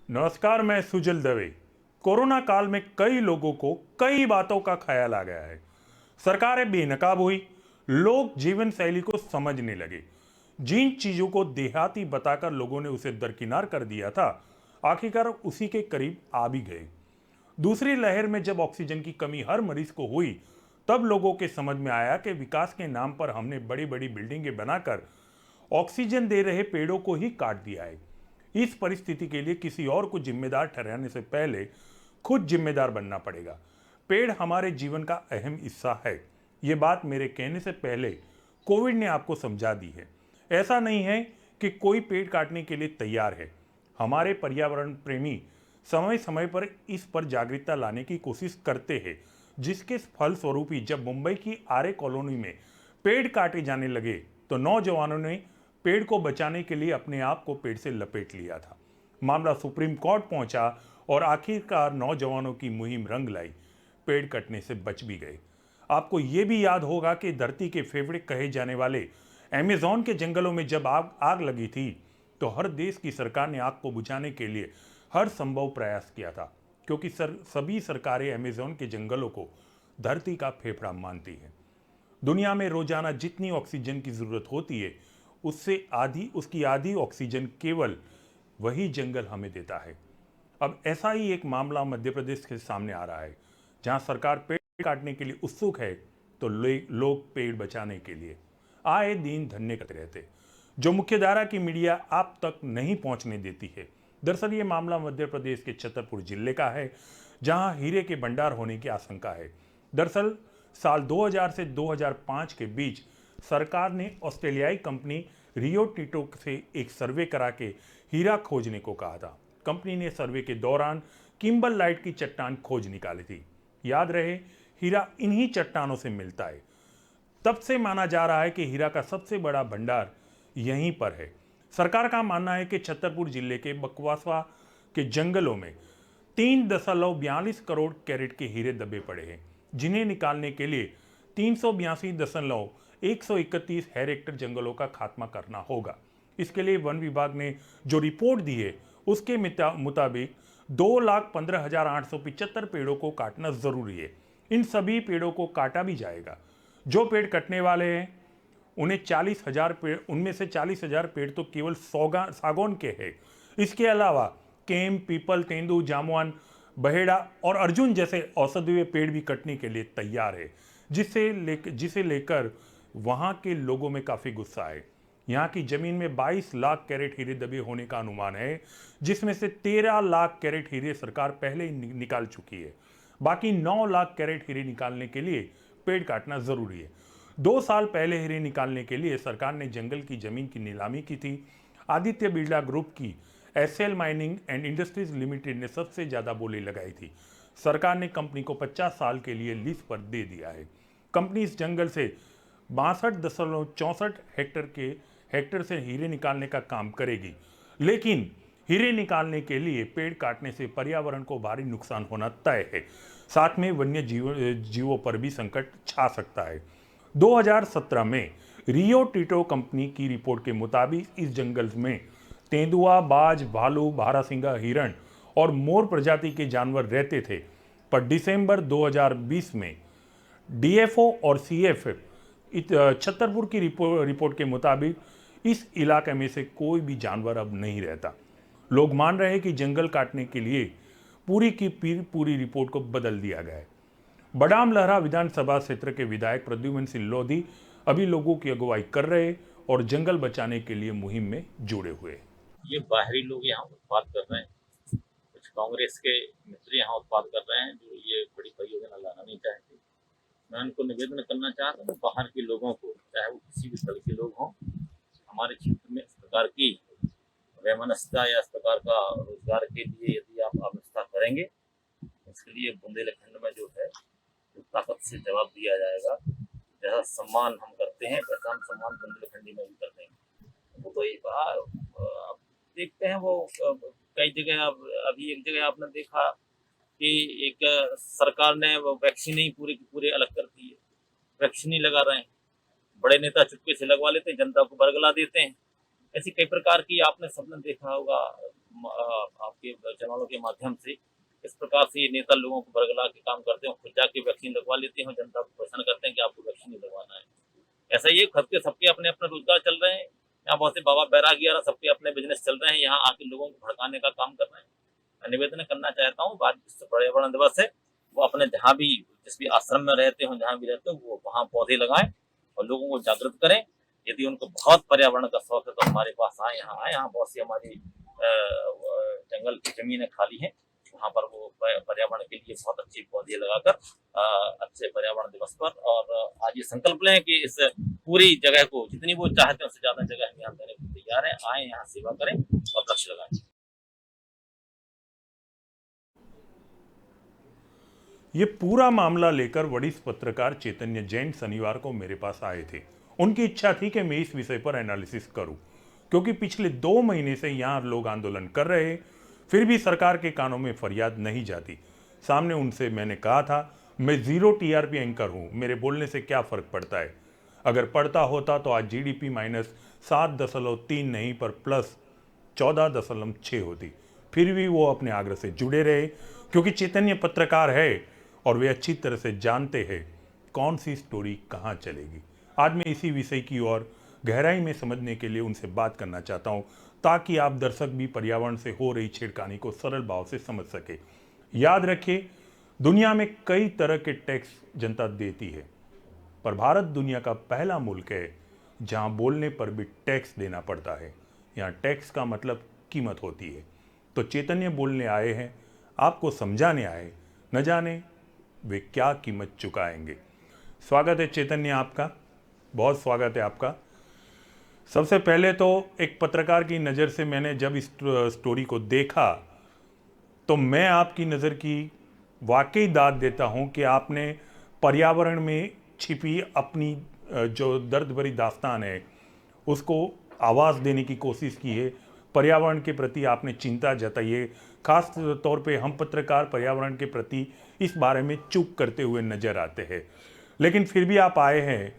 नमस्कार, मैं सुजल दवे। कोरोना काल में कई लोगों को कई बातों का ख्याल आ गया है। सरकारें बेनकाब हुई, लोग जीवन शैली को समझने लगे। जिन चीजों को देहाती बताकर लोगों ने उसे दरकिनार कर दिया था, आखिरकार उसी के करीब आ भी गए। दूसरी लहर में जब ऑक्सीजन की कमी हर मरीज को हुई, तब लोगों के समझ में आया कि विकास के नाम पर हमने बड़ी बड़ी बिल्डिंगें बनाकर ऑक्सीजन दे रहे पेड़ों को ही काट दिया है। इस परिस्थिति के लिए किसी और को जिम्मेदार ठहराने से पहले खुद जिम्मेदार बनना पड़ेगा। पेड़ हमारे जीवन का अहम हिस्सा है। ये बात मेरे कहने से पहले कोविड ने आपको समझा दी है। ऐसा नहीं है कि कोई पेड़ काटने के लिए तैयार है। हमारे पर्यावरण प्रेमी समय समय पर इस पर जागरूकता लाने की कोशिश करते हैं, जिसके फलस्वरूप ही जब मुंबई की आरे कॉलोनी में पेड़ काटे जाने लगे तो नौजवानों ने पेड़ को बचाने के लिए अपने आप को पेड़ से लपेट लिया था। मामला सुप्रीम कोर्ट पहुंचा और आखिरकार नौजवानों की मुहिम रंग लाई। पेड़ कटने से बच भी गए। आपको ये भी याद होगा कि धरती के फेफड़े कहे जाने वाले अमेज़न के जंगलों में जब आग लगी थी, तो हर देश की सरकार ने आग को बुझाने के लिए हर संभव प्रयास किया था, क्योंकि सभी सरकारें अमेज़न के जंगलों को धरती का फेफड़ा मानती हैं। दुनिया में रोजाना जितनी ऑक्सीजन की जरूरत होती है, उसकी आधी ऑक्सीजन केवल वही जंगल हमें देता है। अब ऐसा ही एक मामला मध्य प्रदेश के सामने आ रहा है, जहां सरकार पेड़ काटने के लिए उत्सुक है, तो लोग पेड़ बचाने के लिए आए दिन धरने करते रहते, जो मुख्यधारा की मीडिया आप तक नहीं पहुंचने देती है। दरअसल ये मामला मध्य प्रदेश के छतरपुर जिले का है, जहां हीरे के भंडार होने की आशंका है। दरअसल साल 2000 से 2005 के बीच सरकार ने ऑस्ट्रेलियाई कंपनी रियो टिंटो से एक सर्वे करा के हीरा खोजने को कहा था। कंपनी ने सर्वे के दौरान किम्बल लाइट की चट्टान खोज निकाली थी। याद रहे, हीरा इन्हीं चट्टानों से मिलता है। तब से माना जा रहा है कि हीरा का सबसे बड़ा भंडार यहीं पर है। सरकार का मानना है कि छतरपुर जिले के बकवासवा के जंगलों में 3.42 करोड़ कैरेट के हीरे दबे पड़े हैं, जिन्हें निकालने के लिए 382.131 हेक्टेयर जंगलों का खात्मा करना होगा। इसके लिए वन विभाग ने जो रिपोर्ट दी है, उसके मुताबिक 2,15,875 पेड़ों को काटना जरूरी है। इन सभी पेड़ों को काटा भी जाएगा। जो पेड़ कटने वाले हैं, उन्हें 40,000 पेड़, उनमें से 40,000 पेड़ तो केवल सागौन के हैं। इसके अलावा केम, पीपल, तेंदू, जामुन, बहेड़ा और अर्जुन जैसे औषधीय पेड़ भी कटने के लिए तैयार है, जिसे लेकर वहां के लोगों में काफी गुस्सा है। यहाँ की जमीन में 22 लाख कैरेट हीरे दबे होने का अनुमान है, जिसमें से 13 लाख कैरेट हीरे सरकार पहले ही निकाल चुकी है। बाकी 9 लाख कैरेट हीरे निकालने के लिए पेड़ काटना जरूरी है। 2 साल पहले हीरे निकालने के लिए सरकार ने जंगल की जमीन की नीलामी की थी। आदित्य बिरला ग्रुप की SL mining and industries limited ने सबसे ज्यादा बोली लगाई थी। सरकार ने कंपनी को 50 साल के लिए लीज पर दे दिया है। कंपनी इस जंगल से 62.64 हेक्टेयर से हीरे निकालने का काम करेगी, लेकिन हीरे निकालने के लिए पेड़ काटने से पर्यावरण को भारी नुकसान होना तय है। साथ में वन्य जीवों पर भी संकट छा सकता है। 2017 में रियो टिंटो कंपनी की रिपोर्ट के मुताबिक इस जंगल में तेंदुआ, बाज, भालू, बारहसिंगा, हिरण और मोर प्रजाति के जानवर रहते थे। पर दिसंबर 2020 में डीएफओ और सीएफ छतरपुर की रिपोर्ट के मुताबिक इस इलाके में से कोई भी जानवर अब नहीं रहता। लोग मान रहे हैं कि जंगल काटने के लिए पूरी रिपोर्ट को बदल दिया गया है। बडाम लहरा विधानसभा क्षेत्र के विधायक प्रद्युम्न सिंह लोधी अभी लोगों की अगुवाई कर रहे और जंगल बचाने के लिए मुहिम में जुड़े हुए। ये बाहरी लोग यहाँ उत्पाद कर रहे हैं, कुछ कांग्रेस के मित्र यहाँ उत्पाद कर रहे हैं जो ये बड़ी परियोजना लाना नहीं चाहते। मैं उनको निवेदन करना चाहता हूँ बाहर के लोगों को, चाहे वो किसी भी दल के लोग हों, हमारे क्षेत्र में इस प्रकार की वैमनस्यता या इस प्रकार का रोजगार के लिए यदि आप व्यवस्था करेंगे, उसके लिए बुंदेलखंड में जो है तो ताकत से जवाब दिया जाएगा। जैसा सम्मान हम करते हैं वैसा हम सम्मान बुंदेलखंडी में भी करते हैं। वो तो देखते हैं वो कई जगह। अभी एक जगह आपने देखा कि एक सरकार ने वो वैक्सीन ही पूरे की पूरे अलग कर दी है, वैक्सीन ही लगा रहे हैं। बड़े नेता चुपके से लगवा लेते हैं, जनता को बरगला देते हैं। ऐसी कई प्रकार की आपने सबने देखा होगा आपके चैनलों के माध्यम से इस प्रकार से ये नेता लोगों को बरगला के काम करते हैं, खुद जाके वैक्सीन लगवा लेते हैं, जनता को परेशान करते हैं कि आपको वैक्सीन नहीं लगवाना है। ऐसा ही सबके सबके अपने अपने रोजगार चल रहे हैं। यहाँ बहुत से बाबा बैरागी और सबके अपने बिजनेस चल रहे हैं, यहाँ आके लोगों को भड़काने का काम कर रहे हैं। मैं निवेदन करना चाहता हूँ, आज विश्व पर्यावरण दिवस है, वो अपने जहाँ भी जिस भी आश्रम में रहते हो, जहाँ भी रहते हो, वो वहाँ पौधे लगाएं और लोगों को जागृत करें। यदि उनको बहुत पर्यावरण का शौक है तो हमारे पास आए, यहाँ बहुत सी हमारी जंगल की जमीनें खाली हैं, वहाँ पर वो पर्यावरण के लिए बहुत अच्छी पौधे लगाकर अच्छे पर्यावरण दिवस पर और आज ये संकल्प लें कि इस पूरी जगह को जितनी वो चाहते हैं उससे ज्यादा जगह हम यहाँ देने को तैयार हैं। आए यहाँ सेवा करें और वृक्ष लगाएं। ये पूरा मामला लेकर वरिष्ठ पत्रकार चैतन्य जैन शनिवार को मेरे पास आए थे। उनकी इच्छा थी कि मैं इस विषय पर एनालिसिस करूं, क्योंकि पिछले 2 महीने से यहां लोग आंदोलन कर रहे हैं, फिर भी सरकार के कानों में फरियाद नहीं जाती। सामने उनसे मैंने कहा था, मैं 0 टीआरपी एंकर हूं, मेरे बोलने से क्या फर्क पड़ता है। अगर पड़ता होता तो आज जीडीपी -7.3 नहीं पर +14.6 होती। फिर भी वो अपने आग्रह से जुड़े रहे, क्योंकि चैतन्य पत्रकार है और वे अच्छी तरह से जानते हैं कौन सी स्टोरी कहाँ चलेगी। आज मैं इसी विषय की ओर गहराई में समझने के लिए उनसे बात करना चाहता हूँ, ताकि आप दर्शक भी पर्यावरण से हो रही छेड़खानी को सरल भाव से समझ सके। याद रखिए, दुनिया में कई तरह के टैक्स जनता देती है, पर भारत दुनिया का पहला मुल्क है जहां बोलने पर भी टैक्स देना पड़ता है। यहाँ टैक्स का मतलब कीमत होती है। तो चैतन्य बोलने आए हैं, आपको समझाने आए, न जाने वे क्या कीमत चुकाएंगे। स्वागत है चैतन्य आपका, बहुत स्वागत है आपका। सबसे पहले तो एक पत्रकार की नज़र से मैंने जब इस स्टोरी को देखा तो मैं आपकी नज़र की वाकई दाद देता हूं कि आपने पर्यावरण में छिपी अपनी जो दर्द भरी दास्तान है उसको आवाज़ देने की कोशिश की है। पर्यावरण के प्रति आपने चिंता जताई है। खास तौर पे हम पत्रकार पर्यावरण के प्रति इस बारे में चुप करते हुए नजर आते हैं, लेकिन फिर भी आप आए हैं।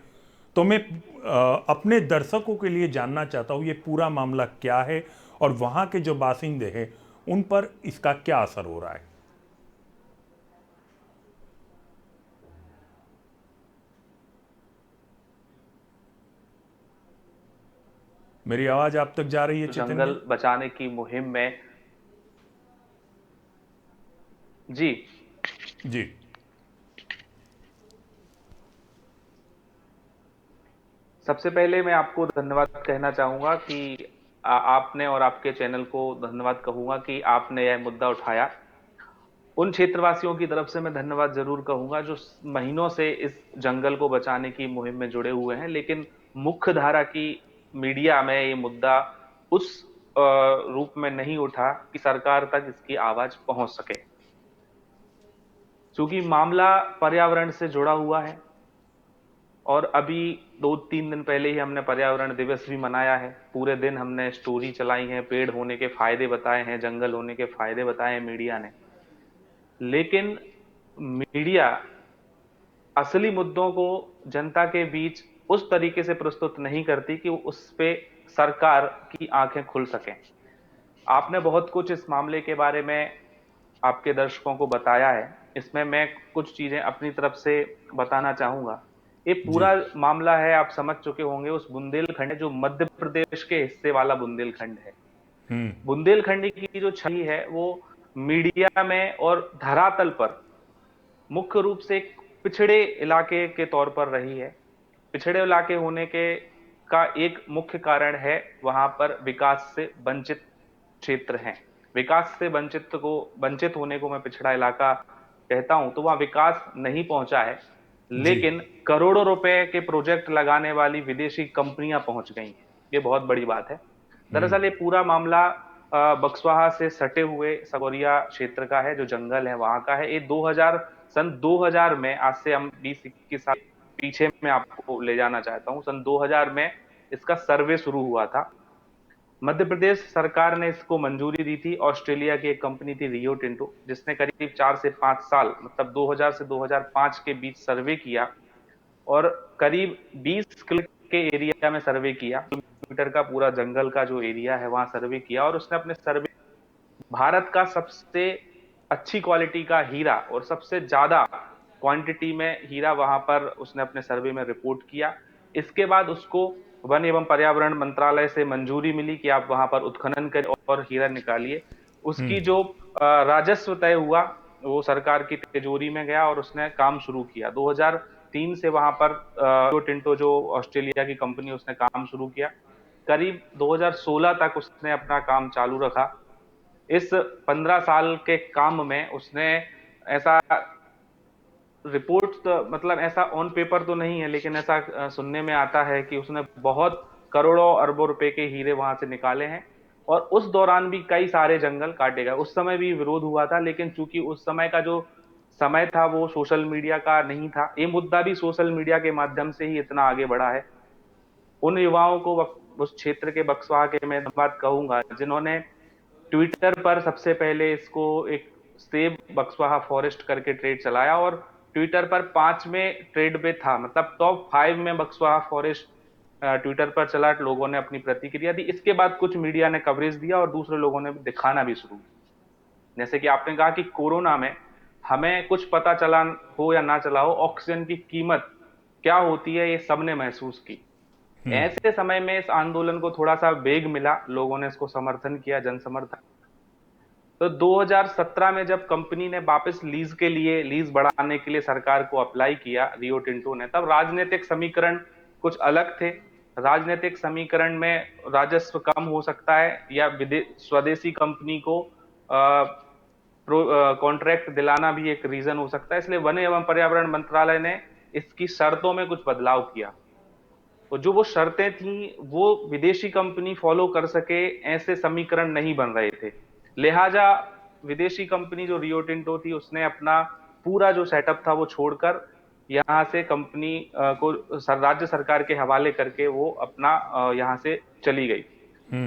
तो मैं अपने दर्शकों के लिए जानना चाहता हूँ ये पूरा मामला क्या है और वहाँ के जो बासिंदे हैं उन पर इसका क्या असर हो रहा है। मेरी आवाज आप तक जा रही है चैतन्य? जंगल बचाने की मुहिम में जी जी सबसे पहले मैं आपको धन्यवाद कहना चाहूंगा कि आपने और आपके चैनल को धन्यवाद कहूंगा कि आपने यह मुद्दा उठाया। उन क्षेत्रवासियों की तरफ से मैं धन्यवाद जरूर कहूंगा जो महीनों से इस जंगल को बचाने की मुहिम में जुड़े हुए हैं, लेकिन मुख्य धारा की मीडिया में ये मुद्दा उस रूप में नहीं उठा कि सरकार तक इसकी आवाज पहुंच सके। चूंकि मामला पर्यावरण से जुड़ा हुआ है और अभी 2-3 दिन पहले ही हमने पर्यावरण दिवस भी मनाया है। पूरे दिन हमने स्टोरी चलाई है, पेड़ होने के फायदे बताए हैं, जंगल होने के फायदे बताए हैं मीडिया ने। लेकिन मीडिया असली मुद्दों को जनता के बीच उस तरीके से प्रस्तुत नहीं करती कि उस पे सरकार की आंखें खुल सकें। आपने बहुत कुछ इस मामले के बारे में आपके दर्शकों को बताया है। इसमें मैं कुछ चीजें अपनी तरफ से बताना चाहूंगा। ये जी पूरा मामला है, आप समझ चुके होंगे, उस बुंदेलखंड जो मध्य प्रदेश के हिस्से वाला बुंदेलखंड है। बुंदेलखंड की जो छवि है वो मीडिया में और धरातल पर मुख्य रूप से एक पिछड़े इलाके के तौर पर रही है। पिछड़े इलाके होने के का एक मुख्य कारण है वहां पर विकास से वंचित क्षेत्र हैं। विकास से वंचित होने को मैं पिछड़ा इलाका कहता हूं, तो वहां विकास नहीं पहुंचा है, जी लेकिन करोड़ों रुपए के प्रोजेक्ट लगाने वाली विदेशी कंपनियां पहुंच गई हैं। ये बहुत बड़ी बात है। दरअसल ये पूरा मामला बक्सवाहा से सटे हुए सगोरिया क्षेत्र का है, जो जंगल है वहां का है। ये सन 2000 में, आज से हम 20-21 साल पीछे में आपको ले जाना चाहता हूं। सन 2000 में इसका सर्वे शुरू हुआ था। मध्य प्रदेश सरकार ने इसको मंजूरी दी थी। ऑस्ट्रेलिया की एक कंपनी थी रियो टिंटो, जिसने करीब 4 से 5 साल, मतलब 2000 से 2005 के बीच सर्वे किया और करीब 20 किलोमीटर के एरिया में सर्वे किया। किलोमीटर का पूरा जंगल का जो एरिया है वहां सर्वे किया, और उसने अपने सर्वे भारत का सबसे अच्छी क्वालिटी का हीरा और सबसे ज्यादा क्वांटिटी में हीरा वहां पर उसने अपने सर्वे में रिपोर्ट किया। इसके बाद उसको वन एवं पर्यावरण मंत्रालय से मंजूरी मिली कि आप वहां पर उत्खनन करें और हीरा निकालिए। उसकी जो राजस्व तय हुआ वो सरकार की तिजोरी में गया और उसने काम शुरू किया। 2003 से वहां पर रियो टिंटो जो ऑस्ट्रेलिया की कंपनी, उसने काम शुरू किया। करीब 2016 तक उसने अपना काम चालू रखा। इस 15 साल के काम में उसने ऐसा रिपोर्ट तो, मतलब ऐसा ऑन पेपर तो नहीं है, लेकिन ऐसा सुनने में आता है कि उसने बहुत करोड़ों अरबों रुपए के हीरे वहां से निकाले हैं। और उस दौरान भी कई सारे जंगल काटे गए। उस समय भी विरोध हुआ था, लेकिन चूंकि उस समय का जो समय था वो सोशल मीडिया का नहीं था। ये मुद्दा भी सोशल मीडिया के माध्यम से ही इतना आगे बढ़ा है। उन युवाओं को उस क्षेत्र के बक्सवा के मैं बात कहूंगा जिन्होंने ट्विटर पर सबसे पहले इसको एक सेव बक्सवाहा फॉरेस्ट करके ट्रेड चलाया, और ट्विटर पर 5वें ट्रेड पे था, मतलब टॉप 5 में बक्सवाहा फॉरेस्ट ट्विटर पर चला। लोगों ने अपनी प्रतिक्रिया दी। इसके बाद कुछ मीडिया ने कवरेज दिया और दूसरे लोगों ने दिखाना भी शुरू किया। जैसे कि आपने कहा कि कोरोना में हमें कुछ पता चला हो या ना चला हो, ऑक्सीजन की कीमत क्या होती है ये सबने महसूस की। ऐसे समय में इस आंदोलन को थोड़ा सा वेग मिला, लोगों ने इसको समर्थन किया, जन समर्थन। तो 2017 में जब कंपनी ने वापस लीज बढ़ाने के लिए सरकार को अप्लाई किया रियो टिंटो ने, तब राजनीतिक समीकरण कुछ अलग थे। राजनीतिक समीकरण में राजस्व कम हो सकता है या स्वदेशी कंपनी को कॉन्ट्रैक्ट दिलाना भी एक रीजन हो सकता है। इसलिए वन एवं पर्यावरण मंत्रालय ने इसकी शर्तों में कुछ बदलाव किया। तो जो वो शर्तें थी वो विदेशी कंपनी फॉलो कर सके, ऐसे समीकरण नहीं बन रहे थे। लिहाजा विदेशी कंपनी जो रियो टिंटो थी उसने अपना पूरा जो सेटअप था वो छोड़कर यहाँ से कंपनी को राज्य सरकार के हवाले करके वो अपना यहाँ से चली गई।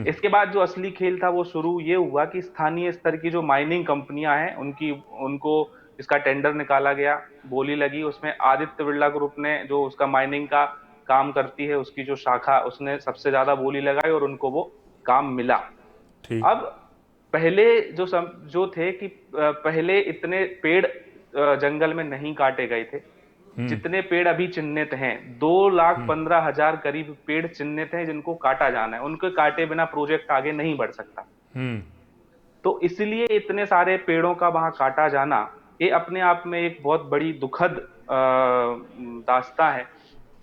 इसके बाद जो असली खेल था वो शुरू ये हुआ कि स्थानीय स्तर की जो माइनिंग कंपनियां हैं उनको इसका टेंडर निकाला गया, बोली लगी। उसमें आदित्य बिरला ग्रुप ने, जो उसका माइनिंग का काम करती है, उसकी जो शाखा, उसने सबसे ज्यादा बोली लगाई और उनको वो काम मिला। ठीक। अब पहले जो थे कि पहले इतने पेड़ जंगल में नहीं काटे गए थे जितने पेड़ अभी चिन्हित हैं। 2,15,000 करीब पेड़ चिन्हित हैं जिनको काटा जाना है। उनको काटे बिना प्रोजेक्ट आगे नहीं बढ़ सकता। तो इसलिए इतने सारे पेड़ों का वहां काटा जाना, ये अपने आप में एक बहुत बड़ी दुखद दास्तां है।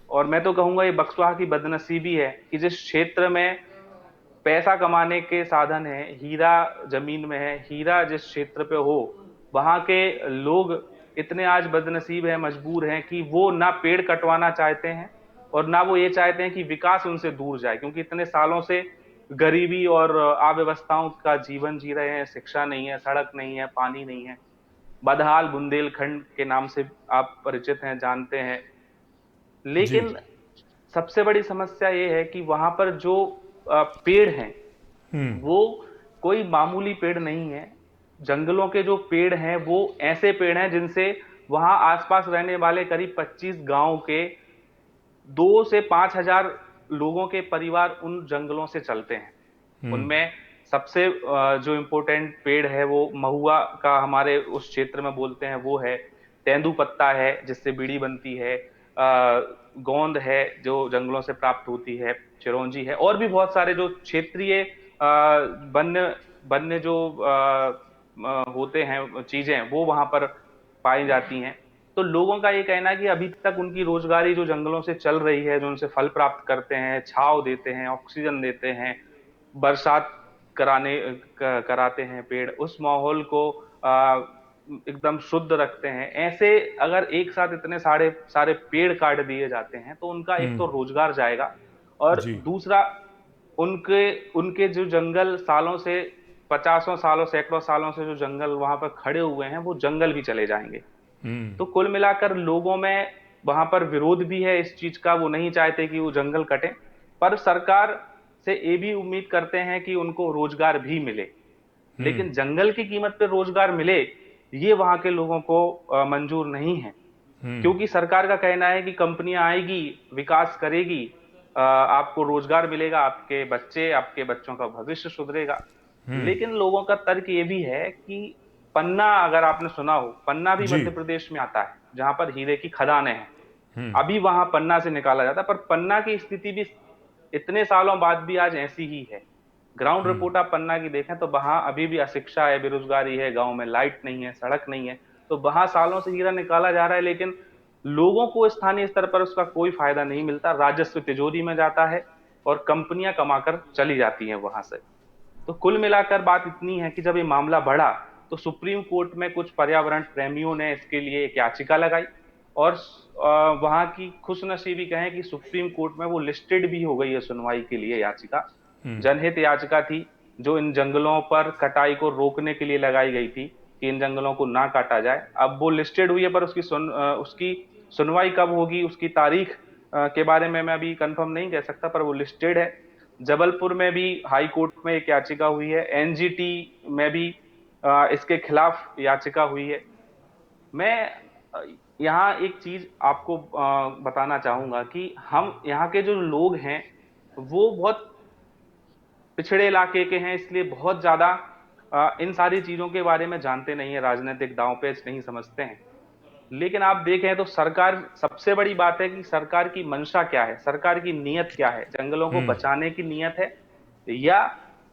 और मैं तो कहूंगा ये बक्सवा की बदनसीबी है कि जिस क्षेत्र में पैसा कमाने के साधन है, हीरा जमीन में है, हीरा जिस क्षेत्र पे हो, वहां के लोग इतने आज बदनसीब हैं, मजबूर हैं कि वो ना पेड़ कटवाना चाहते हैं और ना वो ये चाहते हैं कि विकास उनसे दूर जाए, क्योंकि इतने सालों से गरीबी और अव्यवस्थाओं का जीवन जी रहे हैं। शिक्षा नहीं है, सड़क नहीं है, पानी नहीं है। बदहाल बुंदेलखंड के नाम से आप परिचित हैं, जानते हैं। जी। लेकिन सबसे बड़ी समस्या ये है कि वहां पर जो पेड़ हैं वो कोई मामूली पेड़ नहीं है। जंगलों के जो पेड़ हैं वो ऐसे पेड़ हैं जिनसे वहां आसपास रहने वाले करीब 25 गांव के 2 से 5,000 लोगों के परिवार उन जंगलों से चलते हैं। उनमें सबसे जो इम्पोर्टेंट पेड़ है वो महुआ का, हमारे उस क्षेत्र में बोलते हैं, वो है। तेंदुपत्ता है जिससे बीड़ी बनती है। गोंद है जो जंगलों से प्राप्त होती है। चिरौंजी है, और भी बहुत सारे जो क्षेत्रीय वन्य वन्य जो होते हैं चीजें, वो वहां पर पाई जाती हैं। तो लोगों का ये कहना है कि अभी तक उनकी रोजगारी जो जंगलों से चल रही है, जो उनसे फल प्राप्त करते हैं, छांव देते हैं, ऑक्सीजन देते हैं, बरसात कराते हैं पेड़, उस माहौल को एकदम शुद्ध रखते हैं। ऐसे अगर एक साथ इतने सारे सारे पेड़ काट दिए जाते हैं तो उनका एक तो रोजगार जाएगा, और जी। दूसरा उनके उनके जो जंगल सालों से, 50 सालों, सैकड़ों सालों से जो जंगल वहां पर खड़े हुए हैं, वो जंगल भी चले जाएंगे। तो कुल मिलाकर लोगों में वहां पर विरोध भी है इस चीज का। वो नहीं चाहते कि वो जंगल कटे, पर सरकार से ये भी उम्मीद करते हैं कि उनको रोजगार भी मिले। लेकिन जंगल की कीमत पे रोजगार मिले, ये वहां के लोगों को मंजूर नहीं है। क्योंकि सरकार का कहना है कि कंपनियां आएगी, विकास करेगी, आपको रोजगार मिलेगा, आपके बच्चे, आपके बच्चों का भविष्य सुधरेगा। लेकिन लोगों का तर्क ये भी है कि पन्ना, अगर आपने सुना हो, पन्ना भी जी। मध्य प्रदेश में आता है, जहां पर हीरे की खदानें हैं। हम्म। अभी वहां पन्ना से निकाला जाता है, पर पन्ना की स्थिति भी इतने सालों बाद भी आज ऐसी ही है। ग्राउंड हम्म। रिपोर्ट आप पन्ना की देखें तो वहां अभी भी अशिक्षा है, बेरोजगारी है, गांव में लाइट नहीं है, सड़क नहीं है। तो वहां सालों से हीरा निकाला जा रहा है, लेकिन लोगों को स्थानीय स्तर पर उसका कोई फायदा नहीं मिलता। राजस्व तिजोरी में जाता है और कंपनियां कमाकर चली जाती हैं वहां से। तो कुल मिलाकर बात इतनी है कि जब ये मामला बढ़ा तो सुप्रीम कोर्ट में कुछ पर्यावरण प्रेमियों ने इसके लिए एक याचिका लगाई, और वहां की खुशनसीबी कहें कि सुप्रीम कोर्ट में वो लिस्टेड भी हो गई है सुनवाई के लिए याचिका। जनहित याचिका थी, जो इन जंगलों पर कटाई को रोकने के लिए लगाई गई थी कि इन जंगलों को ना काटा जाए। अब वो लिस्टेड हुई है, पर उसकी सुनवाई कब होगी, उसकी तारीख के बारे में मैं अभी कंफर्म नहीं कह सकता, पर वो लिस्टेड है। जबलपुर में भी हाई कोर्ट में एक याचिका हुई है, एनजीटी में भी इसके खिलाफ याचिका हुई है। मैं यहाँ एक चीज आपको बताना चाहूंगा कि हम यहाँ के जो लोग हैं वो बहुत पिछड़े इलाके के हैं, इसलिए बहुत ज्यादा इन सारी चीजों के बारे में जानते नहीं है, राजनीतिक दांव पेच नहीं समझते हैं। लेकिन आप देखें तो सरकार, सबसे बड़ी बात है कि सरकार की मंशा क्या है, सरकार की नीयत क्या है। जंगलों को बचाने की नीयत है या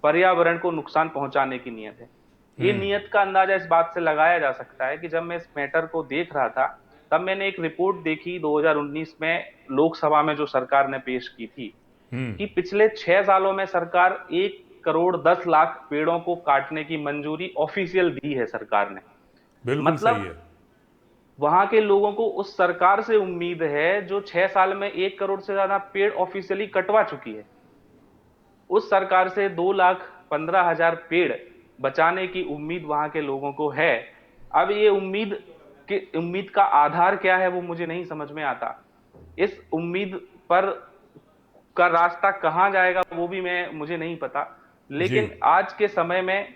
पर्यावरण को नुकसान पहुंचाने की नीयत है? ये नीयत का अंदाजा इस बात से लगाया जा सकता है कि जब मैं इस मैटर को देख रहा था, तब मैंने एक रिपोर्ट देखी 2019 में लोकसभा में जो सरकार ने पेश की थी, कि पिछले 6 सालों में सरकार 1 करोड़ 10 लाख पेड़ों को काटने की मंजूरी ऑफिशियल दी है सरकार ने। बिल्कुल सही मतलब है। वहां के लोगों को उस सरकार से उम्मीद है जो 6 साल में 1 करोड़ से ज्यादा पेड़ ऑफिशियली कटवा चुकी है। उस सरकार से 2,15,000 पेड़ बचाने की उम्मीद वहां के लोगों को है। अब ये उम्मीद का आधार क्या है वो मुझे नहीं समझ में आता। इस उम्मीद पर का रास्ता कहां जाएगा वो भी मुझे नहीं पता। जी। लेकिन आज के समय में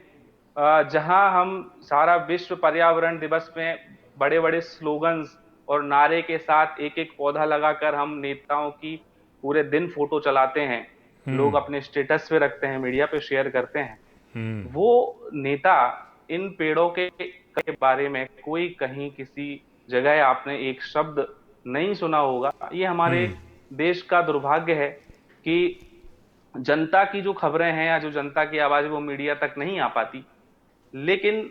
जहां हम सारा विश्व पर्यावरण दिवस में बड़े बड़े स्लोगन्स और नारे के साथ एक एक पौधा लगाकर हम नेताओं की पूरे दिन फोटो चलाते हैं, लोग अपने स्टेटस पे रखते हैं, मीडिया पे शेयर करते हैं, वो नेता इन पेड़ों के बारे में कोई कहीं किसी जगह आपने एक शब्द नहीं सुना होगा। ये हमारे देश का दुर्भाग्य है कि जनता की जो खबरें हैं या जो जनता की आवाज है वो मीडिया तक नहीं आ पाती। लेकिन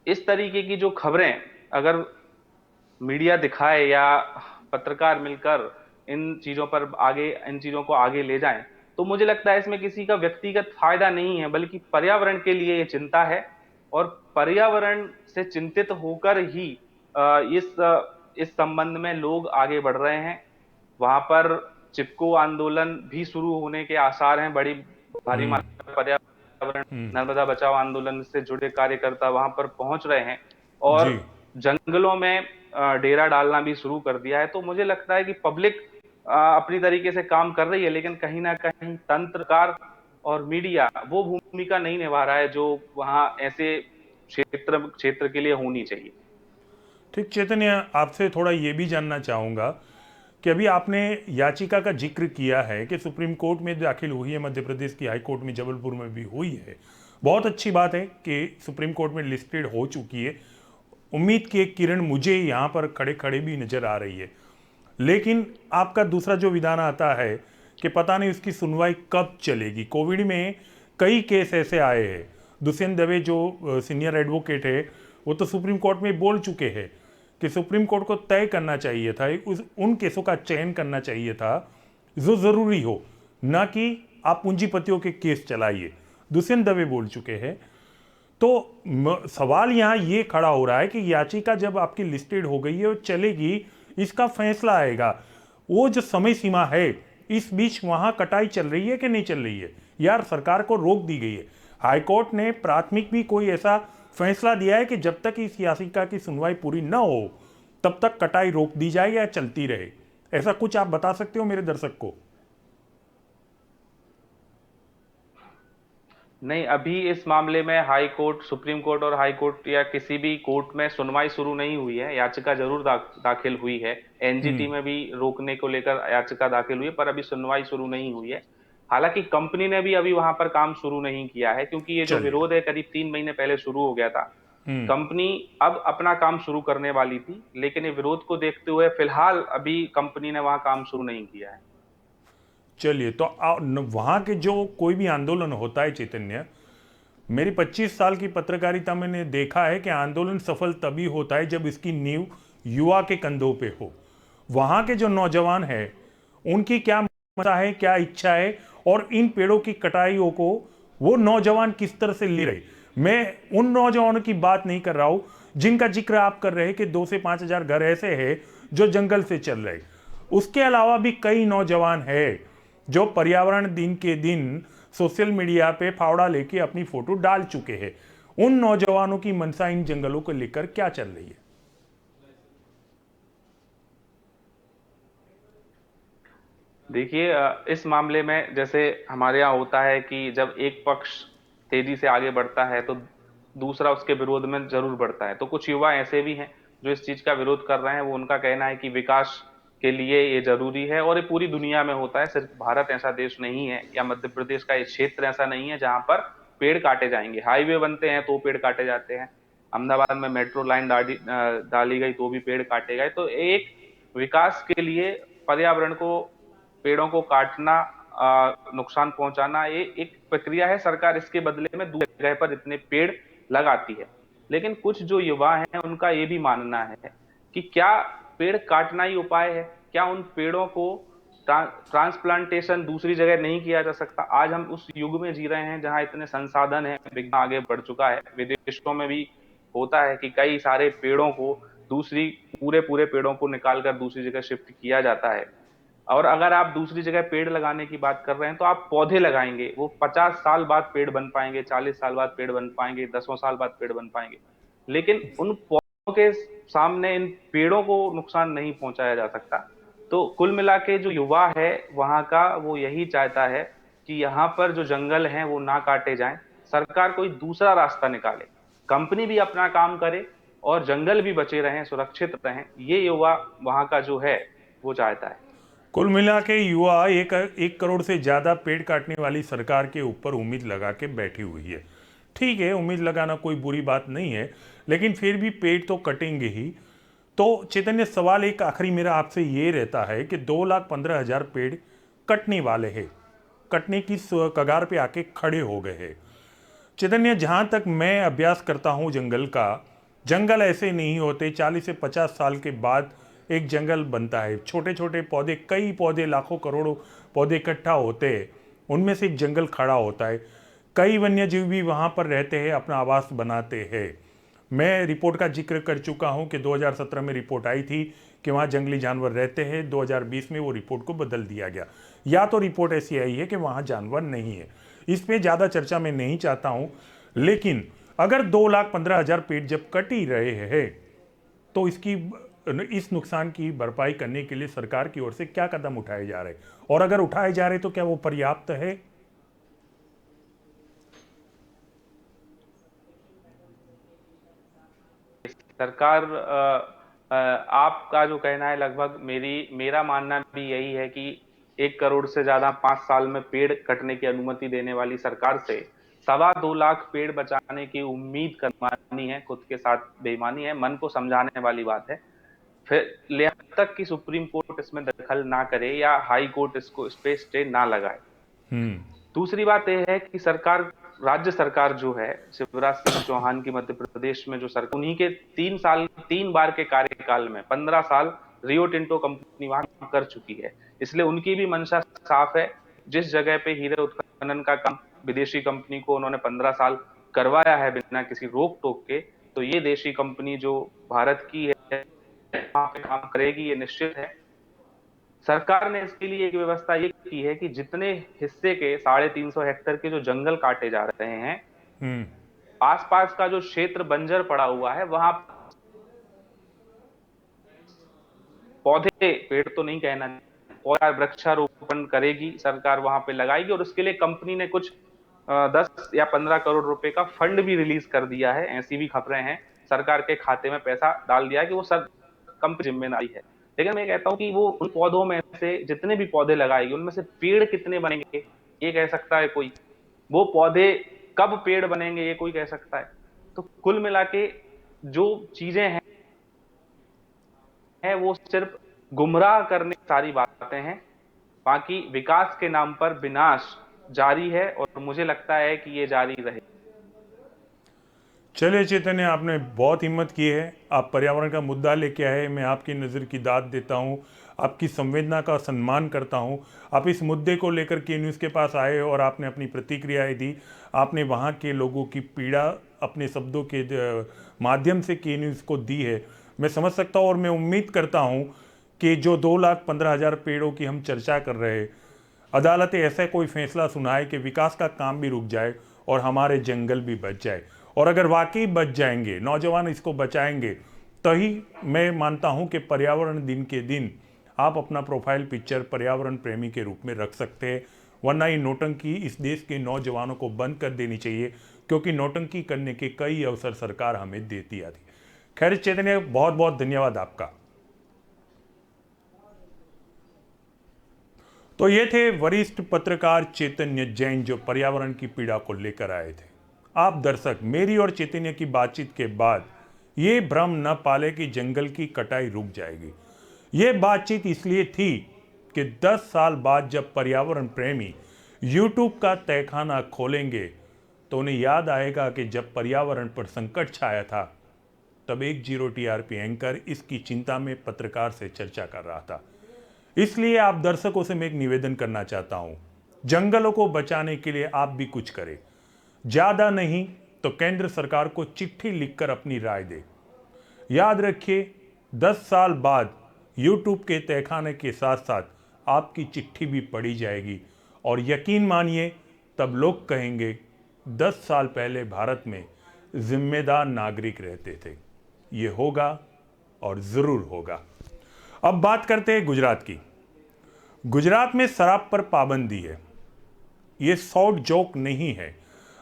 इस तरीके की जो खबरें अगर मीडिया दिखाए या पत्रकार मिलकर इन चीजों को आगे ले जाएं, तो मुझे लगता है इसमें किसी का व्यक्तिगत फायदा नहीं है, बल्कि पर्यावरण के लिए ये चिंता है। और पर्यावरण से चिंतित होकर ही इस संबंध में लोग आगे बढ़ रहे हैं। वहां पर चिपको आंदोलन भी शुरू होने के आसार हैं। बड़ी भारी मात्रा में पर्यावरण नर्मदा बचाओ आंदोलन से जुड़े कार्यकर्ता वहां पर पहुंच रहे हैं और जी। जंगलों में डेरा डालना भी शुरू कर दिया है। तो मुझे लगता है कि पब्लिक अपनी तरीके से काम कर रही है, लेकिन कहीं ना कहीं तंत्रकार और मीडिया वो भूमिका नहीं निभा रहा है जो वहां ऐसे क्षेत्र के लिए होनी चाहिए। ठीक चैतन्य, आपसे थोड़ा ये भी जानना चाहूँगा कि अभी आपने याचिका का जिक्र किया है कि सुप्रीम कोर्ट में दाखिल हुई है, मध्य प्रदेश की हाई कोर्ट में जबलपुर में भी हुई है। बहुत अच्छी बात है कि सुप्रीम कोर्ट में लिस्टेड हो चुकी है। उम्मीद की एक किरण मुझे यहाँ पर खड़े खड़े भी नजर आ रही है। लेकिन आपका दूसरा जो विधान आता है कि पता नहीं उसकी सुनवाई कब चलेगी। कोविड में कई केस ऐसे आए हैं। दुष्यंत दवे जो सीनियर एडवोकेट है वो तो सुप्रीम कोर्ट में बोल चुके हैं कि सुप्रीम कोर्ट को तय करना चाहिए था, उन केसों का चयन करना चाहिए था जो ज़रूरी हो, ना कि आप पूंजीपतियों के केस चलाइए। दुष्यंत दवे बोल चुके हैं। तो सवाल यहाँ ये खड़ा हो रहा है कि याचिका जब आपकी लिस्टेड हो गई है और चलेगी, इसका फैसला आएगा, वो जो समय सीमा है इस बीच वहाँ कटाई चल रही है कि नहीं चल रही है? यार सरकार को रोक दी गई है। हाईकोर्ट ने प्राथमिक भी कोई ऐसा फैसला दिया है कि जब तक इस याचिका की सुनवाई पूरी न हो तब तक कटाई रोक दी जाए या चलती रहे? ऐसा कुछ आप बता सकते हो मेरे दर्शक को? नहीं, अभी इस मामले में हाई कोर्ट, सुप्रीम कोर्ट और हाई कोर्ट या किसी भी कोर्ट में सुनवाई शुरू नहीं हुई है। याचिका जरूर दाखिल हुई है, एनजीटी हम्म। में भी रोकने को लेकर याचिका दाखिल हुई है, पर अभी सुनवाई शुरू नहीं हुई है। हालांकि कंपनी ने भी अभी वहां पर काम शुरू नहीं किया है, क्योंकि ये जो चलिए। विरोध है करीब 3 महीने पहले शुरू हो गया था। हम्म। कंपनी अब अपना काम शुरू करने वाली थी, लेकिन ये विरोध को देखते हुए फिलहाल अभी कंपनी ने वहां काम शुरू नहीं किया है। चलिए, तो वहाँ के जो कोई भी आंदोलन होता है चैतन्य, मेरी 25 साल की पत्रकारिता में मैंने देखा है कि आंदोलन सफल तभी होता है जब इसकी नींव युवा के कंधों पे हो। वहाँ के जो नौजवान हैं, उनकी क्या मसा है, क्या इच्छा है, और इन पेड़ों की कटाइयों को वो नौजवान किस तरह से ले रहे। मैं उन नौजवानों की बात नहीं कर रहा हूँ जिनका जिक्र आप कर रहे हैं कि 2 से 5 हजार घर ऐसे हैं जो जंगल से चल रहे। उसके अलावा भी कई नौजवान हैं जो पर्यावरण दिन के दिन सोशल मीडिया पे फावड़ा लेके अपनी फोटो डाल चुके हैं। उन नौजवानों की मनसा इन जंगलों को लेकर क्या चल रही है? देखिए, इस मामले में जैसे हमारे यहाँ होता है कि जब एक पक्ष तेजी से आगे बढ़ता है तो दूसरा उसके विरोध में जरूर बढ़ता है। तो कुछ युवा ऐसे भी हैं जो इस चीज का विरोध कर रहे हैं। वो उनका कहना है कि विकास के लिए ये जरूरी है, और ये पूरी दुनिया में होता है। सिर्फ भारत ऐसा देश नहीं है, या मध्य प्रदेश का ये क्षेत्र ऐसा नहीं है जहां पर पेड़ काटे जाएंगे। हाईवे बनते हैं तो पेड़ काटे जाते हैं, अहमदाबाद में मेट्रो लाइन डाली गई तो भी पेड़ काटे गए। तो एक विकास के लिए पर्यावरण को, पेड़ों को काटना, नुकसान पहुंचाना, ये एक प्रक्रिया है। सरकार इसके बदले में दूसरी जगह पर इतने पेड़ लगाती है। लेकिन कुछ जो युवा हैं उनका ये भी मानना है कि क्या पेड़ काटना ही उपाय है? क्या उन पेड़ों को ट्रांसप्लांटेशन दूसरी जगह नहीं किया जा सकता? आज हम उस युग में जी रहे हैं जहां इतने संसाधन हैं, विज्ञान आगे बढ़ चुका है। विदेशों में भी होता है कि कई सारे पेड़ों को दूसरी, पूरे पूरे पेड़ों को निकालकर दूसरी जगह शिफ्ट किया जाता है। और अगर आप दूसरी जगह पेड़ लगाने की बात कर रहे हैं तो आप पौधे लगाएंगे, वो 50 साल बाद पेड़ बन पाएंगे, 40 साल बाद पेड़ बन पाएंगे, 10 साल बाद पेड़ बन पाएंगे। लेकिन उन पौधों के सामने इन पेड़ों को नुकसान नहीं पहुंचाया जा सकता। तो कुल मिला के जो युवा है वहां का, वो यही चाहता है कि यहाँ पर जो जंगल हैं वो ना काटे जाएं, सरकार कोई दूसरा रास्ता निकाले, कंपनी भी अपना काम करे और जंगल भी बचे रहें, सुरक्षित रहें। ये युवा वहां का जो है वो चाहता है। कुल मिला के युवा 1 करोड़ से ज़्यादा पेड़ काटने वाली सरकार के ऊपर उम्मीद लगा के बैठी हुई है। ठीक है, उम्मीद लगाना कोई बुरी बात नहीं है, लेकिन फिर भी पेड़ तो कटेंगे ही। तो चैतन्य, सवाल एक आखिरी मेरा आपसे ये रहता है कि 2,15,000 पेड़ कटने वाले हैं, कटने की कगार पे आके खड़े हो गए हैं। चैतन्य, जहाँ तक मैं अभ्यास करता हूँ जंगल का, जंगल ऐसे नहीं होते। 40 से 50 साल के बाद एक जंगल बनता है। छोटे छोटे पौधे, कई पौधे, लाखों करोड़ों पौधे इकट्ठा होते हैं, उनमें से एक जंगल खड़ा होता है। कई वन्य जीव भी वहाँ पर रहते हैं, अपना आवास बनाते हैं। मैं रिपोर्ट का जिक्र कर चुका हूँ कि 2017 में रिपोर्ट आई थी कि वहाँ जंगली जानवर रहते हैं। 2020 में वो रिपोर्ट को बदल दिया गया, या तो रिपोर्ट ऐसी आई है कि वहाँ जानवर नहीं है। इस पे ज़्यादा चर्चा मैं नहीं चाहता हूँ, लेकिन अगर 2,15,000 पेड़ जब कट ही रहे हैं तो इस नुकसान की भरपाई करने के लिए सरकार की ओर से क्या कदम उठाए जा रहे हैं, और अगर उठाए जा रहे तो क्या वो पर्याप्त है? सरकार, आपका जो कहना है लगभग मेरा मानना भी यही है कि 1 करोड़ से ज्यादा 5 साल में पेड़ कटने की अनुमति देने वाली सरकार से 2.25 लाख पेड़ बचाने की उम्मीद करवानी है, खुद के साथ बेईमानी है, मन को समझाने वाली बात है। फिर यहाँ तक कि सुप्रीम कोर्ट इसमें दखल ना करे या हाई कोर्ट इसको, इस पे स्टे ना लगाए। हम्म। दूसरी बात यह है कि सरकार, राज्य सरकार जो है शिवराज सिंह चौहान की मध्य प्रदेश में जो सरकार, उन्हीं के 3 बार के कार्यकाल में 15 साल रियो टिंटो कंपनी वहां कर चुकी है। इसलिए उनकी भी मंशा साफ है। जिस जगह पे हीरे उत्खनन का काम विदेशी कंपनी को उन्होंने 15 साल करवाया है बिना किसी रोक टोक के, तो ये देशी कंपनी जो भारत की है वहां पे काम करेगी, ये निश्चित है। सरकार ने इसके लिए एक व्यवस्था ये की है कि जितने हिस्से के 350 हेक्टेयर के जो जंगल काटे जा रहे हैं, हम्म। आसपास का जो क्षेत्र बंजर पड़ा हुआ है वहां पौधे, पेड़ तो नहीं कहना, पौधा वृक्षारोपण करेगी सरकार, वहां पे लगाएगी। और उसके लिए कंपनी ने कुछ 10 या 15 करोड़ रुपए का फंड भी रिलीज कर दिया है, ऐसी भी खबरें हैं। सरकार के खाते में पैसा डाल दिया है कि वो सब कंपनी जिम्मेदारी है। लेकिन मैं कहता हूं कि वो उन पौधों में से जितने भी पौधे लगाएगी उनमें से पेड़ कितने बनेंगे ये कह सकता है कोई? वो पौधे कब पेड़ बनेंगे ये कोई कह सकता है? तो कुल मिला के जो चीजें हैं वो सिर्फ गुमराह करने की सारी बातें हैं। बाकी विकास के नाम पर विनाश जारी है और मुझे लगता है कि ये जारी रहे। चलिए चैतन्य, आपने बहुत हिम्मत की है। आप पर्यावरण का मुद्दा लेके आए, मैं आपकी नज़र की दाद देता हूँ, आपकी संवेदना का सम्मान करता हूँ। आप इस मुद्दे को लेकर के न्यूज़ के पास आए और आपने अपनी प्रतिक्रियाएं दी। आपने वहाँ के लोगों की पीड़ा अपने शब्दों के माध्यम से के न्यूज़ को दी है। मैं समझ सकता हूँ और मैं उम्मीद करता हूँ कि जो 2,15,000 पेड़ों की हम चर्चा कर रहे हैं, अदालत ऐसा कोई फैसला सुनाए कि विकास का काम भी रुक जाए और हमारे जंगल भी बच जाए। और अगर वाकई बच जाएंगे, नौजवान इसको बचाएंगे, तभी मैं मानता हूं कि पर्यावरण दिन के दिन आप अपना प्रोफाइल पिक्चर पर्यावरण प्रेमी के रूप में रख सकते हैं। वरना ये नौटंकी इस देश के नौजवानों को बंद कर देनी चाहिए, क्योंकि नौटंकी करने के कई अवसर सरकार हमें देती आती। खैर चैतन्य, बहुत बहुत धन्यवाद आपका। तो ये थे वरिष्ठ पत्रकार चैतन्य जैन, जो पर्यावरण की पीड़ा को लेकर आए थे। आप दर्शक मेरी और चैतन्य की बातचीत के बाद ये भ्रम न पाले कि जंगल की कटाई रुक जाएगी। ये बातचीत इसलिए थी कि 10 साल बाद जब पर्यावरण प्रेमी YouTube का तहखाना खोलेंगे तो उन्हें याद आएगा कि जब पर्यावरण पर संकट छाया था तब एक 0 TRP एंकर इसकी चिंता में पत्रकार से चर्चा कर रहा था। इसलिए आप दर्शकों से मैं एक निवेदन करना चाहता हूं, जंगलों को बचाने के लिए आप भी कुछ करें। ज्यादा नहीं तो केंद्र सरकार को चिट्ठी लिखकर अपनी राय दे। याद रखिए, 10 साल बाद YouTube के तहखाने के साथ साथ आपकी चिट्ठी भी पढ़ी जाएगी और यकीन मानिए तब लोग कहेंगे 10 साल पहले भारत में जिम्मेदार नागरिक रहते थे। ये होगा और जरूर होगा। अब बात करते हैं गुजरात की। गुजरात में शराब पर पाबंदी है। ये शॉर्ट जोक नहीं है।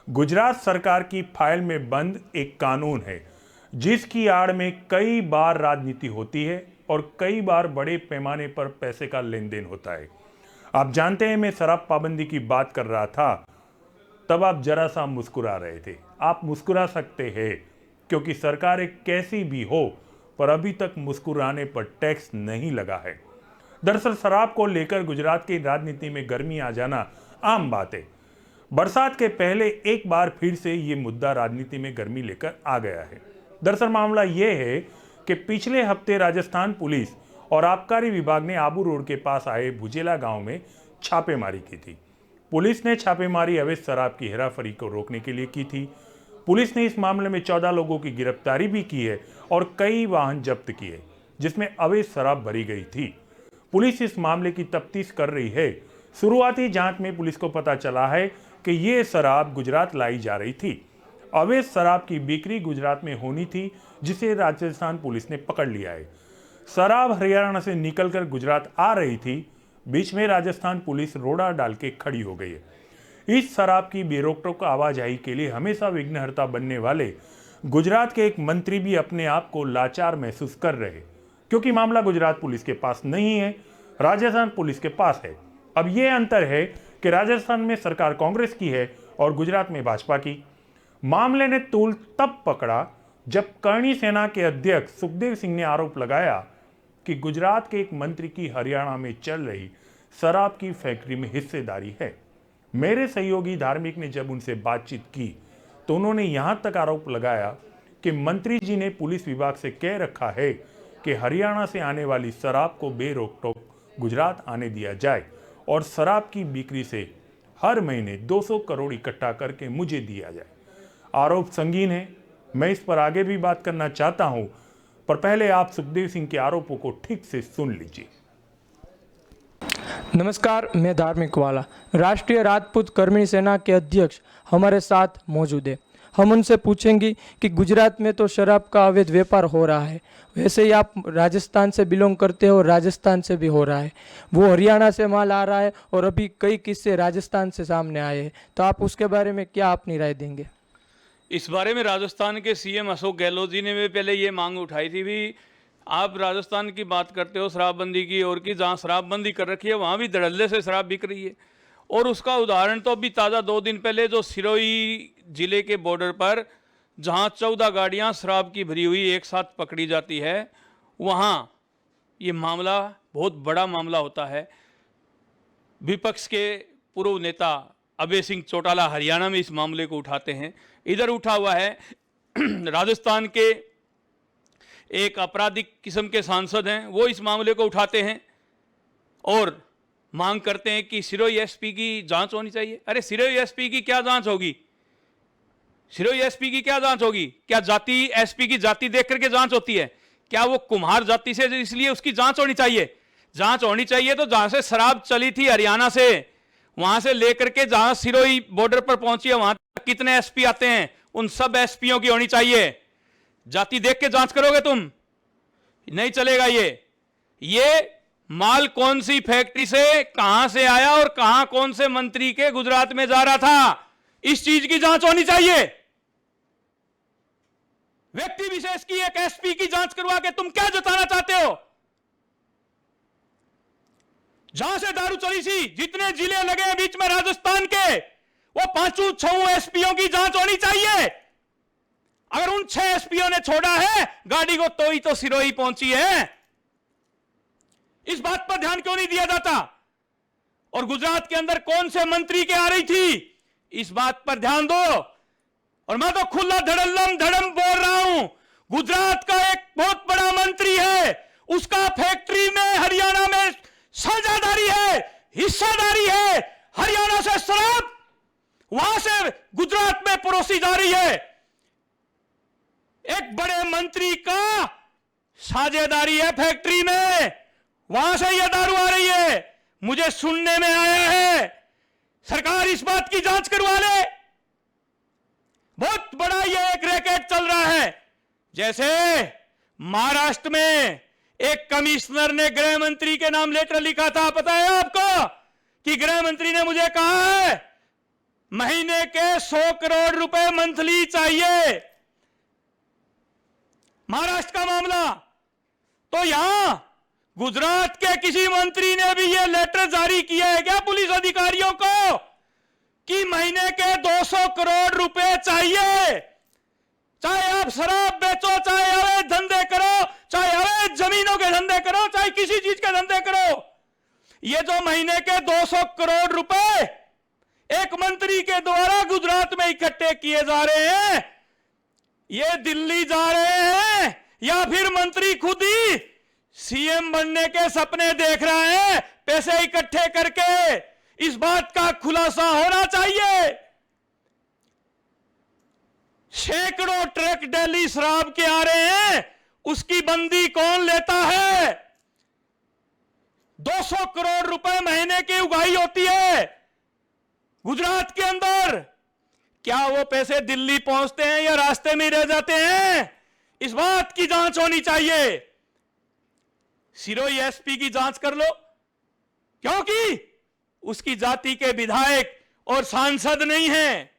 गुजरात सरकार की फाइल में बंद एक कानून है जिसकी आड़ में कई बार राजनीति होती है और कई बार बड़े पैमाने पर पैसे का लेन देन होता है। आप जानते हैं, मैं शराब पाबंदी की बात कर रहा था तब आप जरा सा मुस्कुरा रहे थे। आप मुस्कुरा सकते हैं क्योंकि सरकारें कैसी भी हो पर अभी तक मुस्कुराने पर टैक्स नहीं लगा है। दरअसल शराब को लेकर गुजरात की राजनीति में गर्मी आ जाना आम बात है। बरसात के पहले एक बार फिर से ये मुद्दा राजनीति में गर्मी लेकर आ गया है। दरअसल मामला ये है कि पिछले हफ्ते राजस्थान पुलिस और आबकारी विभाग ने आबू रोड के पास आए भुजेला गांव में छापेमारी की थी। पुलिस ने छापेमारी अवैध शराब की हेराफेरी को रोकने के लिए की थी। पुलिस ने इस मामले में 14 लोगों की गिरफ्तारी भी की है और कई वाहन जब्त किए जिसमें अवैध शराब भरी गई थी। पुलिस इस मामले की तफ्तीश कर रही है। शुरुआती जांच में पुलिस को पता चला है कि ये शराब गुजरात लाई जा रही थी। अवैध शराब की बिक्री गुजरात में होनी थी जिसे राजस्थान पुलिस ने पकड़ लिया है। शराब हरियाणा से निकलकर गुजरात आ रही थी। बीच में राजस्थान पुलिस रोड़ा डाल के खड़ी हो गई है। इस शराब की बेरोक-टोक आवाजाही के लिए हमेशा विघ्नहर्ता बनने वाले गुजरात के एक मंत्री भी अपने आप को लाचार महसूस कर रहे, क्योंकि मामला गुजरात पुलिस के पास नहीं है, राजस्थान पुलिस के पास है। अब यह अंतर है कि राजस्थान में सरकार कांग्रेस की है और गुजरात में भाजपा की। मामले ने तूल तब पकड़ा जब करणी सेना के अध्यक्ष सुखदेव सिंह ने आरोप लगाया कि गुजरात के एक मंत्री की हरियाणा में चल रही शराब की फैक्ट्री में हिस्सेदारी है। मेरे सहयोगी धार्मिक ने जब उनसे बातचीत की तो उन्होंने यहां तक आरोप लगाया कि मंत्री जी ने पुलिस विभाग से कह रखा है कि हरियाणा से आने वाली शराब को बेरोक-टोक गुजरात आने दिया जाए और शराब की बिक्री से हर महीने 200 करोड़ इकट्ठा करके मुझे दिया जाए। आरोप संगीन है। मैं इस पर आगे भी बात करना चाहता हूं, पर पहले आप सुखदेव सिंह के आरोपों को ठीक से सुन लीजिए। नमस्कार, मैं धार्मिक वाला, राष्ट्रीय राजपूत कर्मणी सेना के अध्यक्ष हमारे साथ मौजूद है। हम उनसे पूछेंगे कि गुजरात में तो शराब का अवैध व्यापार हो रहा है, वैसे ही आप राजस्थान से बिलोंग करते हो और राजस्थान से भी हो रहा है, वो हरियाणा से माल आ रहा है और अभी कई किस्से राजस्थान से सामने आए हैं, तो आप उसके बारे में क्या अपनी राय देंगे? इस बारे में राजस्थान के सीएम अशोक गहलोत जी ने भी पहले ये मांग उठाई थी भी आप राजस्थान की बात करते हो शराबबंदी की और की, जहाँ शराबबंदी कर रखी है वहाँ भी धड़ल्ले से शराब बिक रही है। और उसका उदाहरण तो अभी ताज़ा 2 दिन पहले जो सिरोही जिले के बॉर्डर पर जहाँ 14 गाड़ियाँ शराब की भरी हुई एक साथ पकड़ी जाती है, वहाँ ये मामला बहुत बड़ा मामला होता है। विपक्ष के पूर्व नेता अभय सिंह चौटाला हरियाणा में इस मामले को उठाते हैं। इधर उठा हुआ है राजस्थान के एक आपराधिक किस्म के सांसद हैं, वो इस मामले को उठाते हैं और मांग करते हैं कि सिरोही एसपी की जांच होनी चाहिए। अरे सिरोही एसपी की क्या जांच होगी? सिरोही एसपी की क्या जांच होगी? क्या जाति एसपी की जाति देख करके जांच होती है? क्या वो कुम्हार जाति से इसलिए उसकी जांच होनी चाहिए? जांच होनी चाहिए तो जहां से शराब चली थी हरियाणा से, वहां से लेकर के जहां सिरोही बॉर्डर पर पहुंची है वहां तक कितने एसपी आते हैं, उन सब एसपीओ की होनी चाहिए। जाति देख के जांच करोगे तुम? नहीं चलेगा। ये माल कौन सी फैक्ट्री से कहां से आया और कहां कौन से मंत्री के गुजरात में जा रहा था, इस चीज की जांच होनी चाहिए। व्यक्ति विशेष की एक एसपी की जांच करवा के तुम क्या जताना चाहते हो? जहां से दारू चली सी, जितने जिले लगे हैं बीच में राजस्थान के, वो 5-6 एसपीओ की जांच होनी चाहिए। अगर उन 6 एसपीओ ने छोड़ा है गाड़ी को तो ही तो सिरोही पहुंची है। इस बात पर ध्यान क्यों नहीं दिया जाता? और गुजरात के अंदर कौन से मंत्री के आ रही थी, इस बात पर ध्यान दो। और मैं तो खुला धड़म बोल रहा हूं, गुजरात का एक बहुत बड़ा मंत्री है, उसका फैक्ट्री में हरियाणा में साझेदारी है, हिस्सेदारी है। हरियाणा से शराब वहां से गुजरात में परोसी जा रही है। एक बड़े मंत्री का साझेदारी है फैक्ट्री में, वहां से यह दारू आ रही है। मुझे सुनने में आया है सरकार इस बात की जांच करवा ले। बहुत बड़ा यह एक रैकेट चल रहा है। जैसे महाराष्ट्र में एक कमिश्नर ने गृह मंत्री के नाम लेटर लिखा था, पता है आपको, कि गृह मंत्री ने मुझे कहा है महीने के 100 करोड़ रुपए मंथली चाहिए। महाराष्ट्र का मामला। तो यहां गुजरात के किसी मंत्री ने भी यह लेटर जारी किया है क्या पुलिस अधिकारियों को कि महीने के 200 करोड़ रुपए चाहिए? चाहे आप शराब बेचो, चाहे अवैध धंधे करो, चाहे अवैध जमीनों के धंधे करो, चाहे किसी चीज के धंधे करो, ये जो महीने के 200 करोड़ रुपए एक मंत्री के द्वारा गुजरात में इकट्ठे किए जा रहे हैं, ये दिल्ली जा रहे हैं या फिर मंत्री खुद ही सीएम बनने के सपने देख रहा है पैसे इकट्ठे करके? इस बात का खुलासा होना चाहिए। सैकड़ों ट्रक दिल्ली शराब के आ रहे हैं, उसकी बंदी कौन लेता है? 200 करोड़ रुपए महीने की उगाही होती है गुजरात के अंदर। क्या वो पैसे दिल्ली पहुंचते हैं या रास्ते में रह जाते हैं? इस बात की जांच होनी चाहिए। सिरोही एसपी की जांच कर लो, क्योंकि उसकी जाति के विधायक और सांसद नहीं हैं,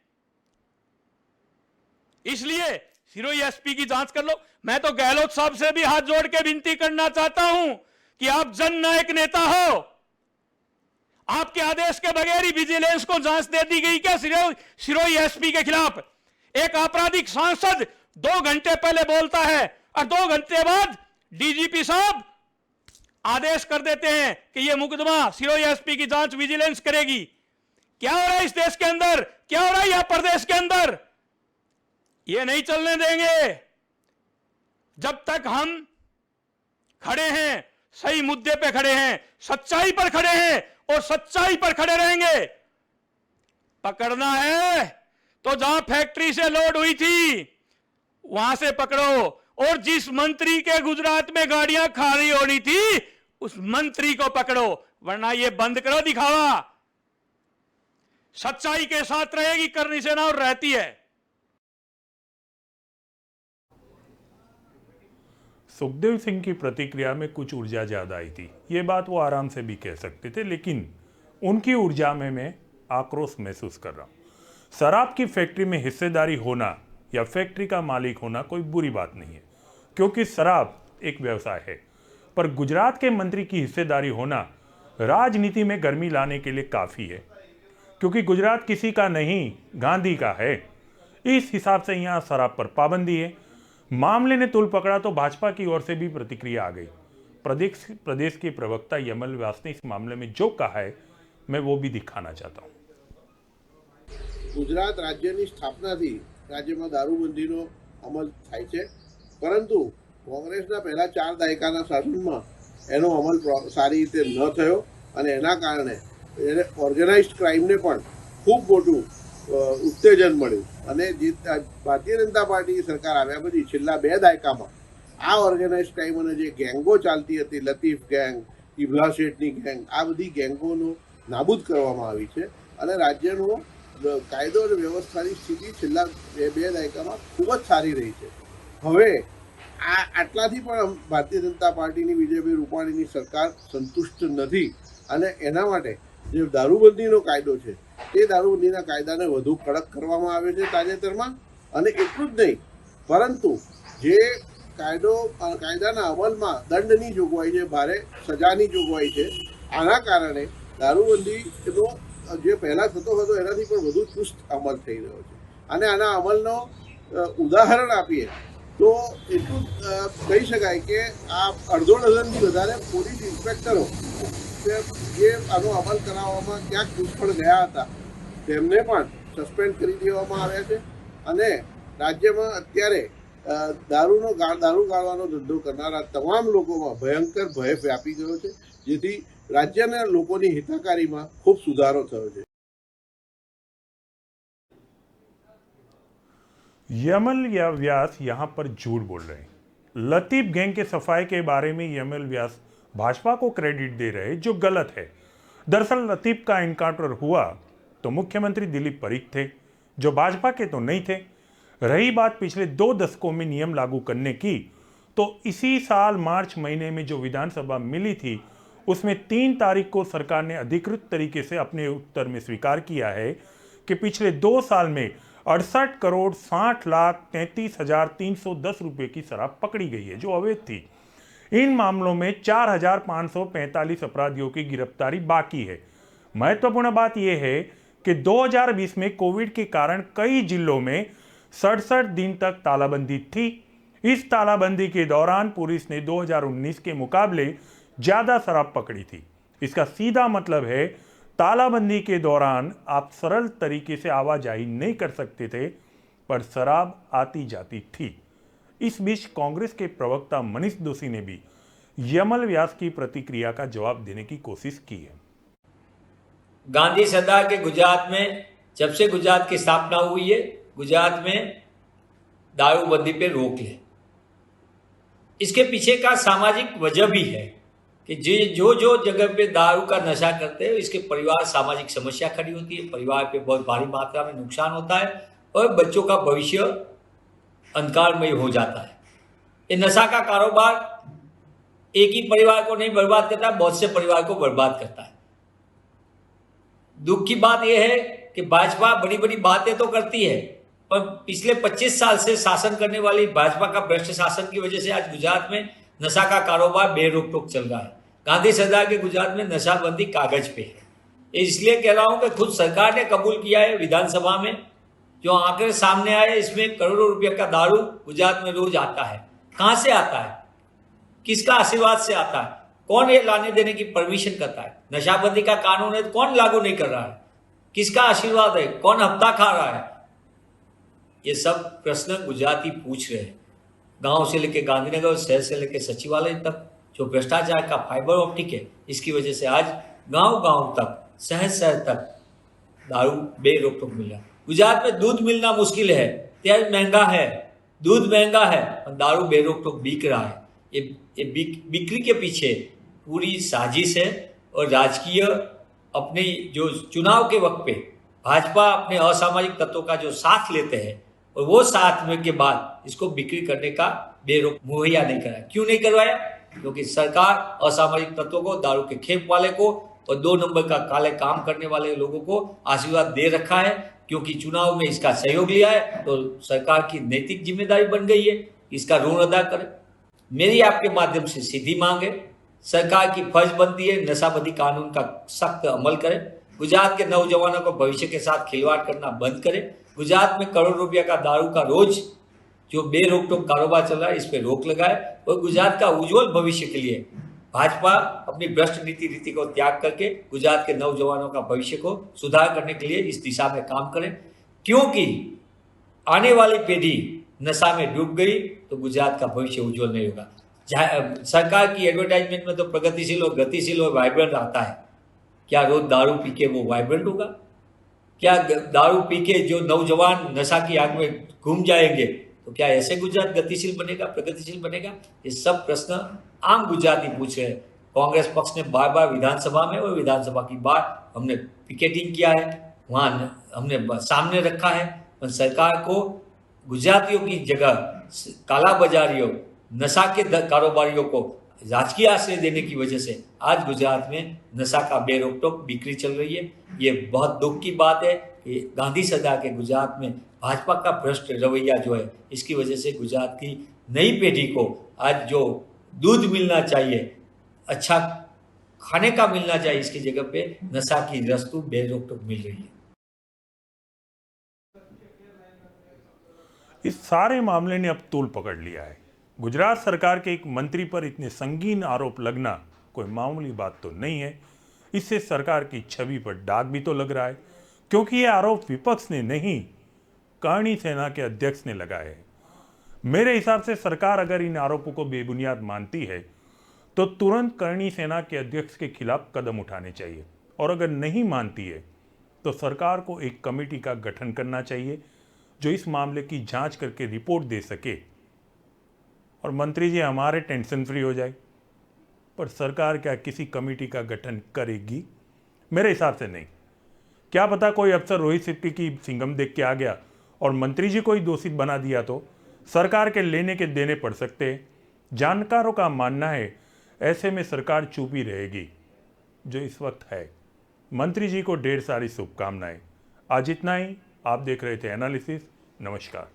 इसलिए सिरोही एसपी की जांच कर लो। मैं तो गहलोत साहब से भी हाथ जोड़ के विनती करना चाहता हूं कि आप जननायक नेता हो, आपके आदेश के बगैर ही विजिलेंस को जांच दे दी गई क्या सिरोही एसपी के खिलाफ? एक आपराधिक सांसद 2 घंटे पहले बोलता है और 2 घंटे बाद डीजीपी साहब आदेश कर देते हैं कि यह मुकदमा सिरोही एसपी की जांच विजिलेंस करेगी। क्या हो रहा है इस देश के अंदर? क्या हो रहा है यह प्रदेश के अंदर? यह नहीं चलने देंगे। जब तक हम खड़े हैं, सही मुद्दे पे खड़े हैं, सच्चाई पर खड़े हैं और सच्चाई पर खड़े रहेंगे। पकड़ना है तो जहां फैक्ट्री से लोड हुई थी वहां से पकड़ो, और जिस मंत्री के गुजरात में गाड़ियां खाली होनी थी उस मंत्री को पकड़ो, वरना ये बंद करो दिखावा। सच्चाई के साथ रहेगी करनी सेना और रहती है। सुखदेव सिंह की प्रतिक्रिया में कुछ ऊर्जा ज़्यादा आई थी, ये बात वो आराम से भी कह सकते थे, लेकिन उनकी ऊर्जा में मैं आक्रोश महसूस कर रहा हूँ। शराब की फैक्ट्री में हिस्सेदारी होना या फैक्ट्री का मालिक होना कोई बुरी बात नहीं है, क्योंकि शराब एक व्यवसाय है, पर गुजरात के मंत्री की हिस्सेदारी होना राजनीति में गर्मी लाने के लिए काफ़ी है, क्योंकि गुजरात किसी का नहीं, गांधी का है। इस हिसाब से यहाँ शराब पर पाबंदी है। मामले ने तुल पकड़ा तो भाजपा की ओर से भी प्रतिक्रिया आ गई। प्रदेश के प्रवक्ता यमल व्यास ने इस मामले में जो कहा है, मैं वो भी दिखाना चाहता हूँ। गुजरात राज्यની સ્થાપનાથી રાજ્યમાં દારૂબંધીનો અમલ થાય છે, પરંતુ કોંગ્રેસના પહેલા 4 દાયકાના શાસનમાં એનો અમલ સારી રીતે ન થયો અને એના કારણે એને ઓર્ગેનાઇઝડ ક્રાઇમને પણ ખૂબ મોટું ઉત્તેજન મળ્યું અને જે ભારતીય જનતા પાર્ટી સરકાર આવ્યા પછી છેલ્લા 2 દાયકામાં આ ઓર્ગેનાઇઝડ ક્રાઇમ અને જે ગેંગો ચાલતી હતી, લતીફ ગેંગ, ઇબલા શેઠની ગેંગ, આ બધી ગેંગોનો નાબૂદ કરવામાં આવી છે અને રાજ્યનો કાયદો અને વ્યવસ્થાની સ્થિતિ છેલ્લા 2 દાયકામાં ખૂબ જ સારી રહી છે। હવે આટલાથી પણ ભારતીય જનતા પાર્ટીની વિજયભાઈ રૂપાણીની સરકાર સંતુષ્ટ નથી અને એના માટે જે દારૂબંધીનો કાયદો છે તે દારૂબંધીના કાયદાને વધુ કડક કરવામાં આવે છે તાજેતરમાં, અને એટલું જ નહીં પરંતુ જે કાયદાના અમલમાં દંડની જોગવાઈ છે, ભારે સજાની જોગવાઈ છે, આના કારણે દારૂબંધીનો જે પહેલા થતો હતો એનાથી પણ વધુ ચુસ્ત અમલ થઈ રહ્યો છે। અને આના અમલનો ઉદાહરણ આપીએ તો એટલું કહી શકાય કે આ અડધો ડઝનથી વધારે પોલીસ ઇન્સ્પેક્ટરો જે આનો અમલ કરાવવામાં ક્યાંક નિષ્ફળ ગયા હતા તેમને પણ સસ્પેન્ડ કરી દેવામાં આવ્યા છે અને રાજ્યમાં અત્યારે દારૂ ગાળવાનો ધંધો કરનારા તમામ લોકોમાં ભયંકર ભય વ્યાપી ગયો છે, જેથી રાજ્યના લોકોની હિતકારીમાં ખૂબ સુધારો થયો છે। यमल या व्यास यहाँ पर झूठ बोल रहे हैं। लतीफ गैंग के सफाई के बारे में यमल व्यास भाजपा को क्रेडिट दे रहे, जो गलत है। दरअसल लतीफ का इनकाउंटर हुआ तो मुख्यमंत्री दिलीप परीख थे, जो भाजपा के तो नहीं थे। रही बात पिछले 2 दशकों में नियम लागू करने की, तो इसी साल मार्च महीने में जो विधानसभा मिली थी, उसमें 3 तारीख को सरकार ने अधिकृत तरीके से अपने उत्तर में स्वीकार किया है कि पिछले 2 साल में 68,60,33,310 रुपये की शराब पकड़ी गई है, जो अवैध थी। इन मामलों में 4,545 अपराधियों की गिरफ्तारी बाकी है। महत्वपूर्ण बात यह है कि 2020 में कोविड के कारण कई जिलों में 67 दिन तक तालाबंदी थी। इस तालाबंदी के दौरान पुलिस ने 2019 के मुकाबले ज़्यादा शराब पकड़ी थी। इसका सीधा मतलब है तालाबंदी के दौरान आप सरल तरीके से आवाजाही नहीं कर सकते थे, पर शराब आती जाती थी। इस बीच कांग्रेस के प्रवक्ता मनीष दोशी ने भी यमल व्यास की प्रतिक्रिया का जवाब देने की कोशिश की है। गांधी सरदार के गुजरात में जब से गुजरात की स्थापना हुई है, गुजरात में दारूबंदी पे रोक है। इसके पीछे का सामाजिक वजह भी है कि जो जगह पे दारू का नशा करते हैं, इसके परिवार सामाजिक समस्या खड़ी होती है, परिवार पे बहुत भारी मात्रा में नुकसान होता है और बच्चों का भविष्य अंधकारमय हो जाता है। ये नशा का कारोबार एक ही परिवार को नहीं बर्बाद करता, बहुत से परिवार को बर्बाद करता है। दुख की बात यह है कि भाजपा बड़ी बड़ी बातें तो करती है, पर पिछले 25 साल से शासन करने वाली भाजपा का भ्रष्ट शासन की वजह से आज गुजरात में नशा का कारोबार बेरोक टोक चल रहा है। गांधी सरदार के गुजरात में नशाबंदी कागज पे है। इसलिए कह रहा हूं कि खुद सरकार ने कबूल किया है विधानसभा में, जो आंकड़े सामने आए, इसमें करोड़ों रुपए का दारू गुजरात में रोज आता है। कहां से आता है, किसका आशीर्वाद से आता है, कौन ये लाने देने की परमिशन करता है? नशाबंदी का कानून है, कौन लागू नहीं कर रहा है? किसका आशीर्वाद है, कौन हफ्ता खा रहा है? ये सब प्रश्न गुजराती पूछ रहे हैं। गांव से लेकर गांधीनगर, शहर से लेकर सचिवालय तक जो भ्रष्टाचार का फाइबर ऑप्टिक है, इसकी वजह से आज गांव-गांव तक, शहर तक दारू बेरोक टोक मिल रहा है। गुजरात में दूध मिलना मुश्किल है, तेल महंगा है, दूध महंगा है, और दारू बेरोक टोक बिक रहा है। ये बिक्री के पीछे पूरी साजिश है और राजकीय अपने जो चुनाव के वक्त पे भाजपा अपने असामाजिक तत्वों का जो साथ लेते हैं और वो साथ में के बाद इसको बिक्री करने का बेरोक मुहैया नहीं कराया। क्यों नहीं करवाया? क्योंकि सरकार असामरिक तत्वों को, दारू के खेप वाले को और 2 नंबर का काले काम करने वाले लोगों को आशीर्वाद दे रखा है। क्योंकि चुनाव में इसका सहयोग लिया है तो सरकार की नैतिक जिम्मेदारी बन गई है, इसका ऋण अदा करें। मेरी आपके माध्यम से सीधी मांग है, सरकार की फर्ज बनती है नशाबंदी कानून का सख्त अमल करें। गुजरात के नौजवानों को भविष्य के साथ खिलवाड़ करना बंद करें। गुजरात में करोड़ रुपया का दारू का रोज जो बेरोक टोक कारोबार चल रहा है, इस पे रोक लगाए और गुजरात का उज्जवल भविष्य के लिए भाजपा अपनी भ्रष्ट नीति को त्याग करके गुजरात के नौजवानों का भविष्य को सुधार करने के लिए इस दिशा में काम करें। क्योंकि आने वाली पीढ़ी नशा में डूब गई तो गुजरात का भविष्य उज्जवल नहीं होगा। सरकार की एडवर्टाइजमेंट में तो प्रगतिशील और गतिशील और वाइब्रेंट आता है, क्या रोज दारू पी के वो वाइब्रेंट होगा? क्या दारू पी के जो नौजवान नशा की आग में घूम जाएंगे तो क्या ऐसे गुजरात गतिशील बनेगा, प्रगतिशील बनेगा? ये सब प्रश्न आम गुजराती पूछ रहे हैं। कांग्रेस पक्ष ने बार बार विधानसभा में और विधानसभा की बार हमने पिकेटिंग किया है, वहां हमने सामने रखा है, पर सरकार को गुजरातियों की जगह काला बाजारियों, नशा के कारोबारियों को राजकीय आश्रय देने की वजह से आज गुजरात में नशा का बेरोक टोक बिक्री चल रही है। ये बहुत दुख की बात है कि गांधी सरकार के गुजरात में भाजपा का भ्रष्ट रवैया जो है, इसकी वजह से गुजरात की नई पीढ़ी को आज जो दूध मिलना चाहिए, अच्छा खाने का मिलना चाहिए, इसकी जगह पे नशा की वस्तु बेरोक टोक मिल रही है। इस सारे मामले ने अब तूल पकड़ लिया है। गुजरात सरकार के एक मंत्री पर इतने संगीन आरोप लगना कोई मामूली बात तो नहीं है। इससे सरकार की छवि पर दाग भी तो लग रहा है, क्योंकि ये आरोप विपक्ष ने नहीं, करणी सेना के अध्यक्ष ने लगाए हैं। मेरे हिसाब से सरकार अगर इन आरोपों को बेबुनियाद मानती है तो तुरंत करणी सेना के अध्यक्ष के खिलाफ कदम उठाने चाहिए, और अगर नहीं मानती है तो सरकार को एक कमेटी का गठन करना चाहिए जो इस मामले की जांच करके रिपोर्ट दे सके और मंत्री जी हमारे टेंशन फ्री हो जाए। पर सरकार क्या किसी कमेटी का गठन करेगी? मेरे हिसाब से नहीं। क्या पता कोई अफसर रोहित सिप्पी की सिंघम देख के आ गया और मंत्री जी को ही दोषी बना दिया तो सरकार के लेने के देने पड़ सकते हैं। जानकारों का मानना है ऐसे में सरकार चुप ही रहेगी, जो इस वक्त है। मंत्री जी को ढेर सारी शुभकामनाएं। आज इतना ही। आप देख रहे थे एनालिसिस। नमस्कार।